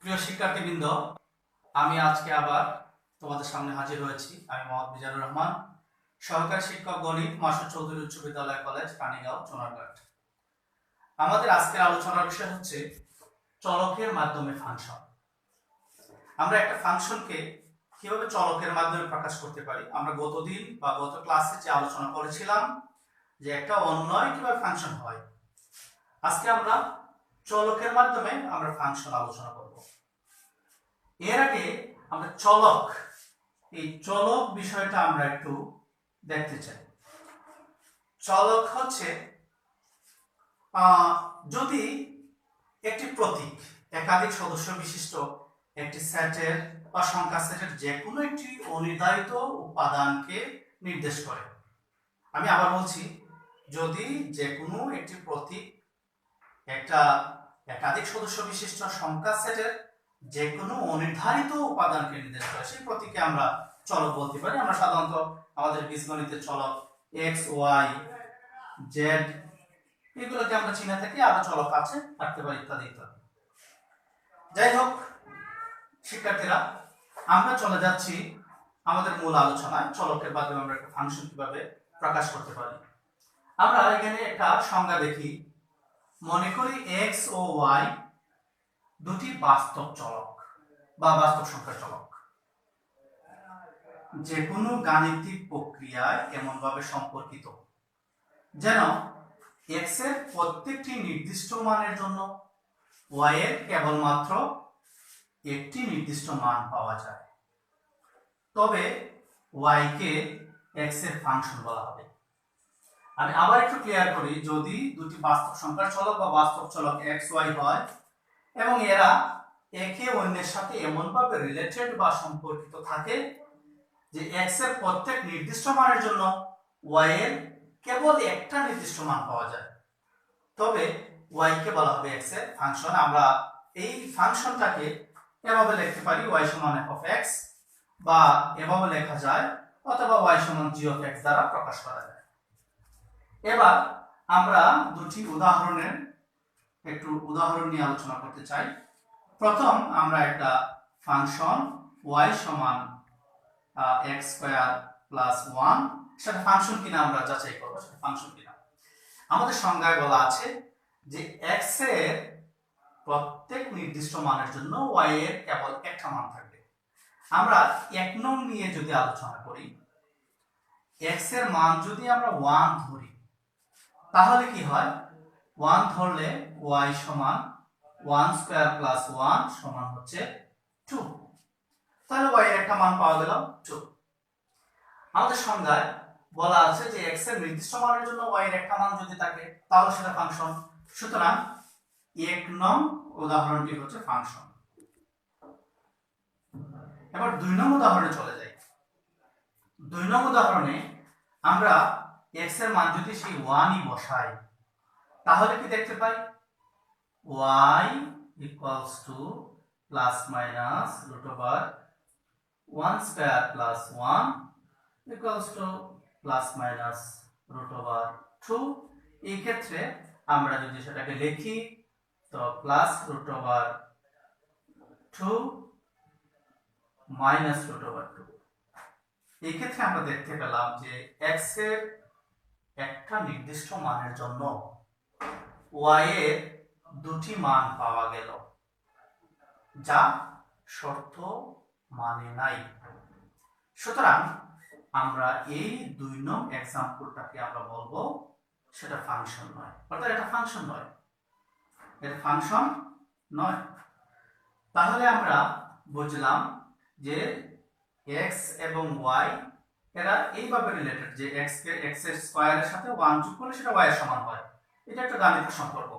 প্রিয় শিক্ষার্থীবৃন্দ, আমি আজকে আবার তোমাদের সামনে হাজির হয়েছি। আমি মোহাম্মদ মিজানুর রহমান, সহকারী শিক্ষক গণিত, মাসুদ চৌধুরী উচ্চ বিদ্যালয় কলেজ, রানীগাঁও, চুনারঘাট। আমাদের আজকের আলোচনার বিষয় হচ্ছে চলকের মাধ্যমে ফাংশন। আমরা একটা ফাংশনকে কিভাবে চলকের মাধ্যমে প্রকাশ করতে পারি। আমরা গতদিন বা গত ক্লাসে যে আলোচনা করেছিলাম যে একটা অন্যয় কিভাবে ফাংশন হয়, আজকে আমরা চলকের মাধ্যমে আমরা ফাংশন আলোচনা করব। এর আগে আমরা চলক, এই চলক বিষয়টা আমরা একটু দেখতে চাই। চলক হচ্ছে যদি একটি প্রতীক একাধিক সদস্য বিশিষ্ট একটি সেটের বা সংখ্যা সেটের যে কোনো একটি অনির্ধারিত উপাদানকে নির্দেশ করে। আমি আবার বলছি, যদি যে কোনো একটি প্রতীক একটা একাধিক সদস্য বিশিষ্ট সংখ্যা সেটের যে কোনো অনির্ধারিত উপাদানকে নির্দেশ করে, সেই প্রতীককে আমরা চলক বলতে পারি। আমরা সাধারণত আমাদের বীজগণিতের চলক এক্স, ওয়াই, জেড এগুলোকে আমরা চিনে থাকি, আরো চলক আছে থাকতে পারে ইত্যাদি ইত্যাদি। যাই হোক শিক্ষার্থীরা, আমরা চলে যাচ্ছি আমাদের মূল আলোচনায়। চলকের মাধ্যমে আমরা একটা ফাংশন কিভাবে প্রকাশ করতে পারি। আমরা এখানে একটা সংজ্ঞা দেখি। মনে করি এক্স ও ওয়াই দুটি বাস্তব চলক বা বাস্তব সংখ্যার চলক, যে কোনো গাণিতিক প্রক্রিয়ায় এমনভাবে সম্পর্কিত যেন এক্স এর প্রত্যেকটি নির্দিষ্ট মানের জন্য ওয়াই এর কেবলমাত্র একটি নির্দিষ্ট মান পাওয়া যায়, তবে ওয়াই কে এক্স এর ফাংশন বলা হবে। আমি আবার একটু ক্লিয়ার করি, যদি দুটি বাস্তব সংখ্যার চলক বা বাস্তব চলক এক্স ওয়াই হয় এবং এরা একে অন্যের সাথে এমনভাবে রিলেটেড বা সম্পর্কিত থাকে যে এক্স এর প্রত্যেক নির্দিষ্ট মানের জন্য ওয়াই এর কেবল একটা নির্দিষ্ট মান পাওয়া যায়, তবে ওয়াই কে বলা হবে এক্স এর ফাংশন। আমরা এই ফাংশনটাকে এভাবে লিখতে পারি, ওয়াই সমান এফ অফ এক্স, বা এভাবে লেখা যায়, অথবা ওয়াই সমান জি অফ এক্স দ্বারা প্রকাশ করা যায়। এবার আমরা দুটি উদাহরণের একটু উদাহরণ নিয়ে আলোচনা করতে চাই। প্রথম আমরা একটা ফাংশন y সমান x স্কয়ার প্লাস 1, সেটা ফাংশন কিনা আমরা যাচাই করব, সেটা ফাংশন কিনা। আমাদের সংজ্ঞায় বলা আছে যে x এর প্রত্যেক নির্দিষ্ট মানের জন্য y এর কেবল একটা মান থাকবে। আমরা 1 নং নিয়ে যদি আলোচনা করি, x এর মান যদি আমরা 1 ধরি, তাহলে কি হয়? 1 ধরলে y সমান 1 স্কয়ার প্লাস 1 সমান হচ্ছে 2, তাহলে y এর একটা মান পাওয়া গেল 2। আমাদের সংজ্ঞায় বলা আছে যে x এর নির্দিষ্ট মানের জন্য y এর একটা মান যদি থাকে তাহলে সেটা ফাংশন। সুতরাং 1 নং উদাহরণটি হচ্ছে ফাংশন। এবার 2 নং উদাহরণে চলে যাই। 2 নং উদাহরণে আমরা x এর মান যদি সেই 1ই বসাই, তাহলে কি দেখতে পাই? y equals to plus minus root over 1 square plus 1 equals to plus minus root over 2। এই ক্ষেত্রে আমরা যদি সেটাকে লিখি, তো plus root over 2 minus root over 2। এই ক্ষেত্রে আমরা দেখতে পেলাম যে x এর একটা নির্দিষ্ট মানের জন্য y এর দুটি মান পাওয়া গেল, যা শর্ত মানে নাই। সুতরাং আমরা এই 2 নং এক্সাম্পলটাকে আমরা বলবো সেটা ফাংশন নয়, অর্থাৎ এটা ফাংশন নয়, এটা ফাংশন নয়। তাহলে আমরা বুঝলাম যে x এবং y এরা এইভাবে রিলেটেড যে x কে x এর স্কয়ারের সাথে 1 যোগ করলে সেটা y এর সমান হয়। এটা একটা গাণিতিক সম্পর্ক,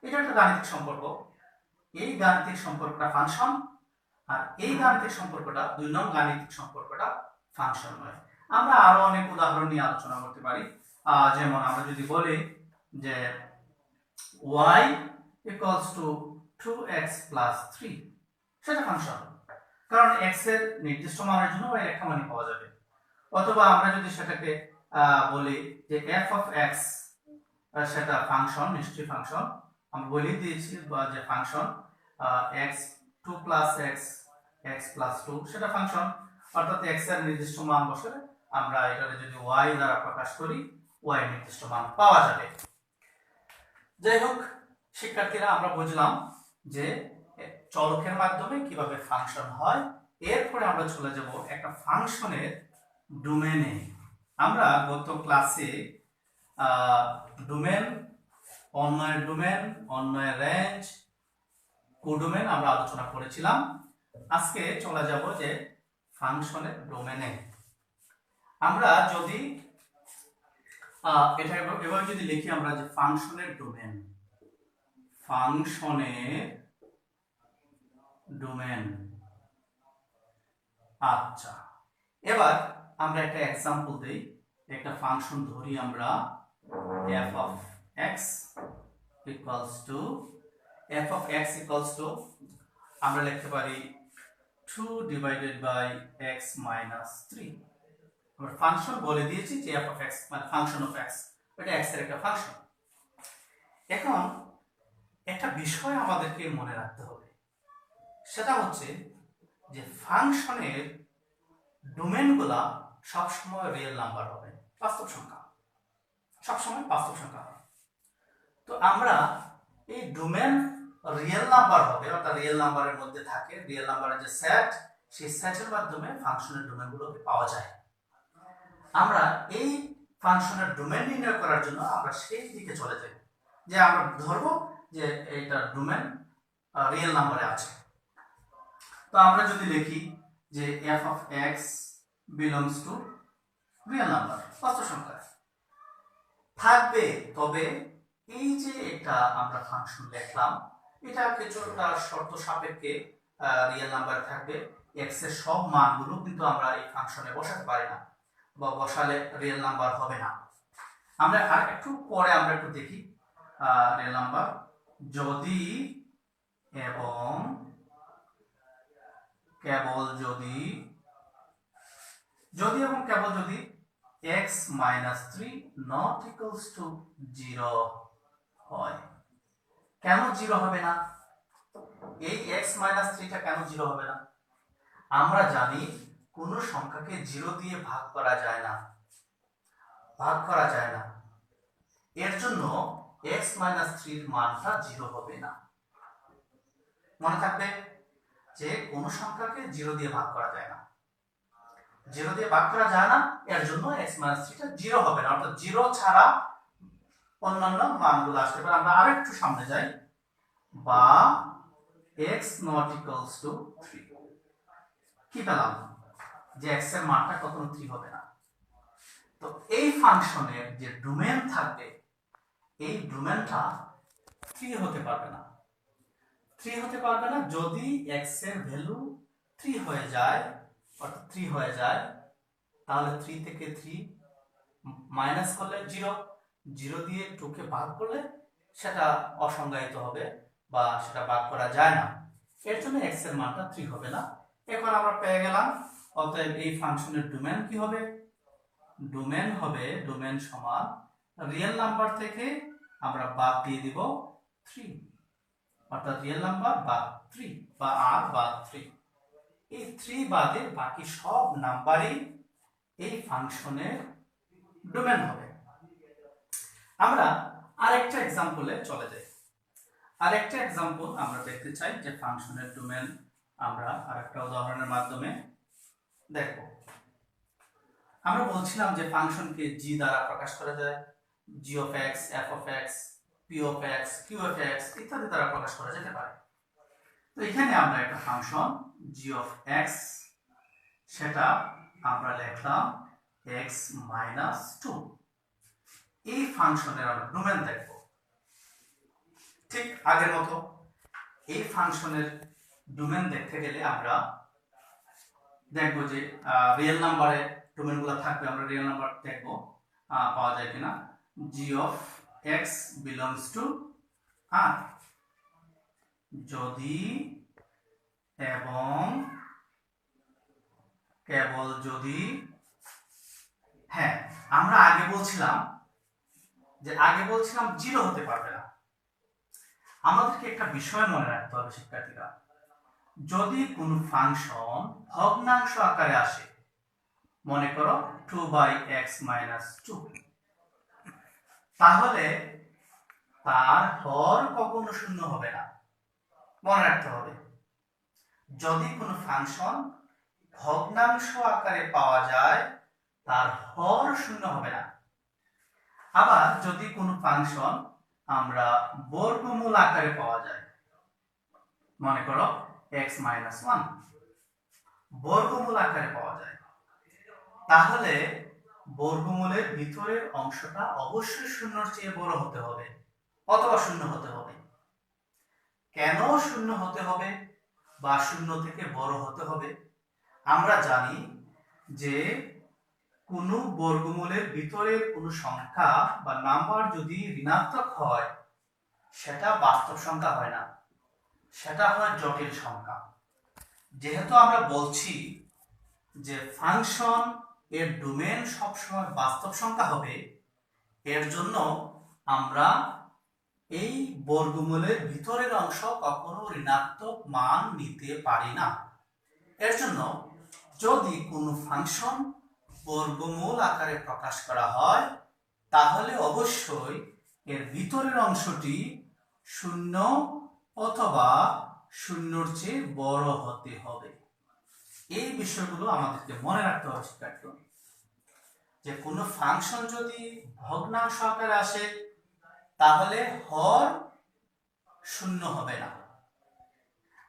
এটা একটা গাণিতিক সম্পর্ক। এই গাণিতিক সম্পর্কটা ফাংশন, আর এই গাণিতিক সম্পর্কটা 2 নং গাণিতিক সম্পর্কটা ফাংশন নয়। আমরা আরো অনেক উদাহরণ নিয়ে আলোচনা করতে পারি। যেমন আমরা যদি বলি যে y equals to 2x plus 3, সেটা ফাংশন, কারণ x এর নির্দিষ্ট মানের জন্য y এর একটা মানই পাওয়া যাবে। অথবা আমরা যদি সেটাকে বলি যে f of x, সেটা ফাংশন, নিশ্চয়ই ফাংশন। আমরা বলে দিয়েছি যে function, x 2 plus x x plus 2 সেটা ফাংশন, অর্থাৎ এক্স এর নির্দিষ্ট মান বসালে আমরা এটাকে যদি ওয়াই দ্বারা প্রকাশ করি ওয়াই নির্দিষ্ট মান পাওয়া যাবে। যাই হোক শিক্ষার্থীরা, আমরা বুঝলাম যে চলকের মাধ্যমে কিভাবে ফাংশন হয়। এরপরে আমরা চলে যাব একটা ফাংশনের ডোমেনে। আমরা গত ক্লাসে ডোমেন, অন্বয়ের ডোমেন, অন্বয়ের রেঞ্জ, কোডোমেন আমরা আলোচনা করেছিলাম। আজকে চলে যাব যে ফাংশনের ডোমেনে। আমরা যদি এটা এভাবে যদি লিখি আমরা যে ফাংশনের ডোমেন, ফাংশনের ডোমেন। আচ্ছা, এবার আমরা একটা एग्जांपल দেই। একটা ফাংশন ধরি আমরা f of x equals to আমরা লিখতে পারি 2 divided by x minus 3। আমরা ফাংশন বলে দিয়েছি যে f of x মানে ফাংশন অফ x, এটা x এর একটা ফাংশন। এখন একটা বিষয় আমাদেরকে মনে রাখতে হবে, সেটা হচ্ছে যে ফাংশনের ডোমেনগুলা সবসময় রিয়েল নাম্বার হবে, বাস্তব সংখ্যা, সবসময় বাস্তব সংখ্যা হবে। তো আমরা এই ডোমেন রিয়েল নাম্বার হবে, অর্থাৎ রিয়েল নাম্বারের মধ্যে থাকে রিয়েল নাম্বারের যে সেট, সেই সেটের মাধ্যমে ফাংশনের ডোমেনগুলোকে পাওয়া যায়। আমরা এই ফাংশনের ডোমেন নির্ণয় করার জন্য আমরা সেই দিকে চলে যাই যে আমরা ধরবো যে এটা ডোমেন রিয়েল নাম্বারে আছে। তো আমরা যদি লিখি যে f of x belongs to real number, বাস্তব সংখ্যা থাকবে, তবে এই যে একটা আমরা ফাংশন লিখলাম এটা কিছুটা শর্ত সাপেক্ষে রিয়েল নাম্বার থাকবে। x এর সব মানগুলো কিন্তু আমরা এই ফাংশনে বসাতে পারি না, বা বসালে রিয়েল নাম্বার হবে না। আমরা আর একটু পরে আমরা একটু দেখি রিয়েল নাম্বার যদি এবং কেবল যদি এবং কেবল যদি x minus 3 not equals to 0 হয়। কেন 0 হবে না? এই x minus 3 টা কেন 0 হবে না? আমরা জানি কোন সংখ্যাকে 0 দিয়ে ভাগ করা যায় না, এর জন্য x minus 3 এর মানটা 0 হবে না। মনে থাকবে যে কোন সংখ্যাকে 0 দিয়ে ভাগ করা যায় না, 0 দিয়ে ভাগ করা যায় না, এর জন্য x minus 3 টা 0 হবে না, অর্থাৎ 0 ছাড়া অন্যান্য মানগুলো আসতে পারে। আমরা আরেকটু সামনে যাই, বা x not equals to 3, কি পেলাম যে x এর মানটা কখনো 3 হবে না। তো এই ফাংশনের যে ডোমেন থাকবে এই ডোমেনটা 3 হতে পারবে না, যদি x এর ভ্যালু 3 হয়ে যায়, অর্থাৎ 3 হয়ে যায়, তাহলে 3 থেকে 3 মাইনাস করলে 0 দিয়ে 2 কে ভাগ করলে সেটা অসংজ্ঞায়িত হবে বা সেটা ভাগ করা যায় না, এর জন্য x এর মানটা 3 হবে না। এখন আমরা পেয়ে গেলাম, অতএব এই ফাংশনের ডোমেন কি হবে? ডোমেন সমান রিয়েল নাম্বার থেকে আমরা বাদ দিয়ে দিব 3, অর্থাৎ রিয়েল নাম্বার বাদ 3 বা r বাদ 3, এই 3 বাদে বাকি সব নাম্বারই এই ফাংশনের ডোমেন হবে। আমরা আরেকটা एग्जांपले চলে যাই। আরেকটা एग्जांपल আমরা দেখতে চাই যে ফাংশনের ডোমেন আমরা আরেকটা উদাহরণের মাধ্যমে দেখব। আমরা বলছিলাম যে ফাংশনকে g দ্বারা প্রকাশ করা যায়, g of x, f of x, p of x, q of x ইত্যাদি দ্বারা প্রকাশ করা যেতে পারে। তো এখানে আমরা একটা ফাংশন g of x, সেটা আমরা লিখলাম x minus 2। এই ফাংশনের আমরা ডোমেন দেখব ঠিক আগের মতো। এই ফাংশনের ডোমেন দেখতে গেলে আমরা দেখব যে রিয়েল নাম্বারে ডোমেনগুলো থাকবে। আমরা রিয়েল নাম্বার দেখব পাওয়া যায় কিনা। g of x belongs to r, যদি এবং কেবল যদি, হ্যাঁ আমরা আগে বলছিলাম 0 হতে পারবে না। আমাদেরকে একটা বিষয় মনে রাখতে হবে শিক্ষার্থীরা, যদি কোনো ফাংশন ভগ্নাংশ আকারে আসে, মনে করো 2/x - 2, তাহলে তার হর কখনো শূন্য হবে না। মনে রাখতে হবে, যদি কোনো ফাংশন ভগ্নাংশ আকারে পাওয়া যায় তার হর শূন্য হবে না। আবার যদি কোনো ফাংশন আমরা বর্গমূল আকারে পাওয়া যায়, মনে করো x - 1 বর্গমূল আকারে পাওয়া যায়, তাহলে বর্গমূলের ভিতরের অংশটা অবশ্যই শূন্যর চেয়ে বড় হতে হবে অথবা শূন্য হতে হবে। কেন শূন্য হতে হবে বা শূন্য থেকে বড় হতে হবে? আমরা জানি যে কোনো বর্গমূলের ভিতরের কোনো সংখ্যা বা নাম্বার যদি ঋণাত্মক হয় সেটা বাস্তব সংখ্যা হয় না, সেটা হয় জটিল সংখ্যা। যেহেতু আমরা বলছি যে ফাংশন এর ডোমেন সবসময় বাস্তব সংখ্যা হবে, এর জন্য আমরা এই বর্গমূলের ভিতরের অংশ কখনো ঋণাত্মক মান নিতে পারি না। এর জন্য যদি কোনো ফাংশন বর্গমূল আকারে প্রকাশ করা হয় তাহলে অবশ্যই এর ভিতরের অংশটি শূন্য অথবা শূন্যর চেয়ে বড় হতে হবে। এই বিষয়গুলো আমাদেরকে মনে রাখতে হবে শিক্ষার্থী, যে কোনো ফাংশন যদি ভগ্নাংশ আকারে আসে তাহলে হর শূন্য হবে না,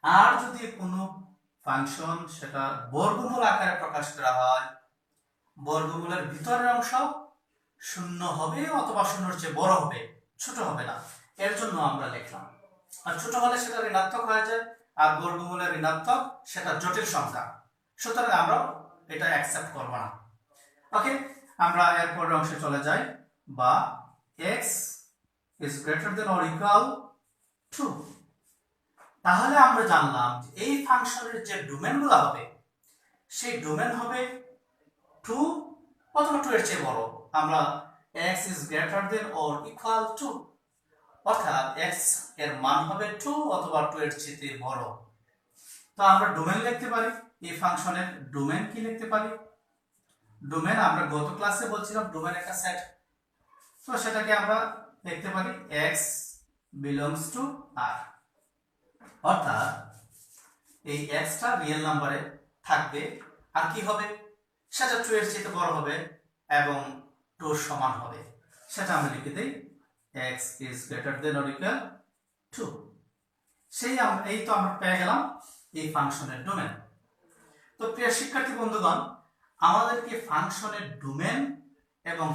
আর যদি কোনো ফাংশন সেটা বর্গমূল আকারে প্রকাশ করা হয় বর্গমূলের ভিতরের অংশ শূন্য হবে অথবা শূন্যর চেয়ে বড় হবে, ছোট হবে না। এর জন্য আমরা লিখলাম, আর ছোট হলে সেটা ঋণাত্মক হয়ে যায়, আর বর্গমূলের ঋণাত্মক সেটা জটিল সংখ্যা, সুতরাং আমরা এটা অ্যাকসেপ্ট করব না। ওকে, আমরা এরপরের অংশে চলে যাই, বা x is greater than or equal to। তাহলে আমরা জানলাম যে এই ফাংশনের যে ডোমেনগুলো হবে সেই ডোমেন হবে 2 অথবা 2 এর চেয়ে বড়। আমরা x is greater than or equal to, অর্থাৎ x এর মান হবে 2 অথবা 2 এর চেয়ে বড়। তো আমরা ডোমেন লিখতে পারি, এই ফাংশনের ডোমেন কি লিখতে পারি? ডোমেন আমরা গত ক্লাসে বলছিলাম ডোমেন একটা সেট, তো সেটাকে আমরা লিখতে পারি x belongs to r, অর্থাৎ এই x টা রিয়েল নাম্বারে থাকবে, আর কি হবে সেটা 2 এর চেয়ে বড় হবে এবং 2 এর সমান হবে, সেটা আমরা লিখে দেই x is greater than or equal to। এই তো আমরা পেয়ে গেলাম এই ফাংশনের ডোমেন। তো প্রিয় শিক্ষার্থী বন্ধুগণ, আমাদেরকে ফাংশনের ডোমেন এবং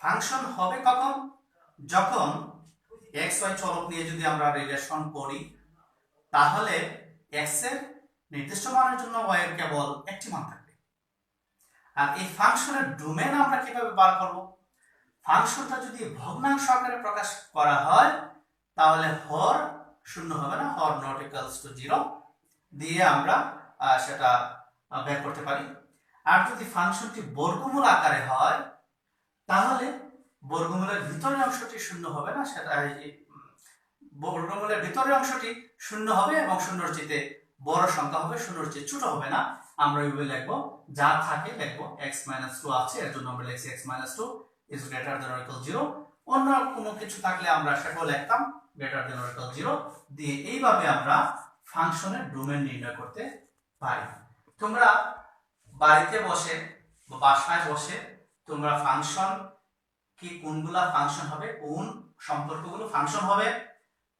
ফাংশন হবে কখন? যখন x y চলক নিয়ে যদি আমরা রিলেশন করি তাহলে x এর নির্দিষ্ট মানের জন্য y এর কেবল একটি মান থাকবে। আর এই ফাংশনের ডোমেন আমরা কিভাবে বার করব? ফাংশনটা যদি ভগ্নাংশ আকারে প্রকাশ করা হয় তাহলে হর শূন্য হবে না, হর নট ইকুয়ালস টু 0 দিয়ে আমরা সেটা বের করতে পারি। আর যদি ফাংশনটি বর্গমূল আকারে হয় তাহলে বর্গমূলের ভিতরের অংশটি শূন্য হবে না, সেটা বর্গমূলের ভিতরের অংশটি শূন্য হবে এবং শূন্যর চেয়ে বড় সংখ্যা হবে, শূন্যর চেয়ে ছোট হবে না। আমরা এইভাবে লিখবো, যা থাকে লিখবো x - 2 আছে, এর জন্য আমরা লিখছি x - 2 is greater than or equal 0। অন্য কোনো কিছু থাকলে আমরা সেটাও লিখতাম greater than or equal 0 দিয়ে। এইভাবে আমরা ফাংশনের ডোমেন নির্ণয় করতে পারি। তোমরা বাড়িতে বসে বা বাসায় বসে তোমরা ফাংশন কি, কোনগুলা ফাংশন হবে, কোন সম্পর্কগুলো ফাংশন হবে,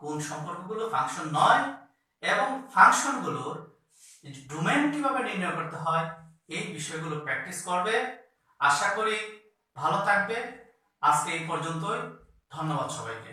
কোন সম্পর্কগুলো ফাংশন নয়, এবং ফাংশনগুলোর ডোমেন কিভাবে নির্ণয় করতে হয় এই বিষয়গুলো প্র্যাকটিস করবে। আশা করি ভালো থাকবে। আজকে এই পর্যন্তই, ধন্যবাদ সবাইকে।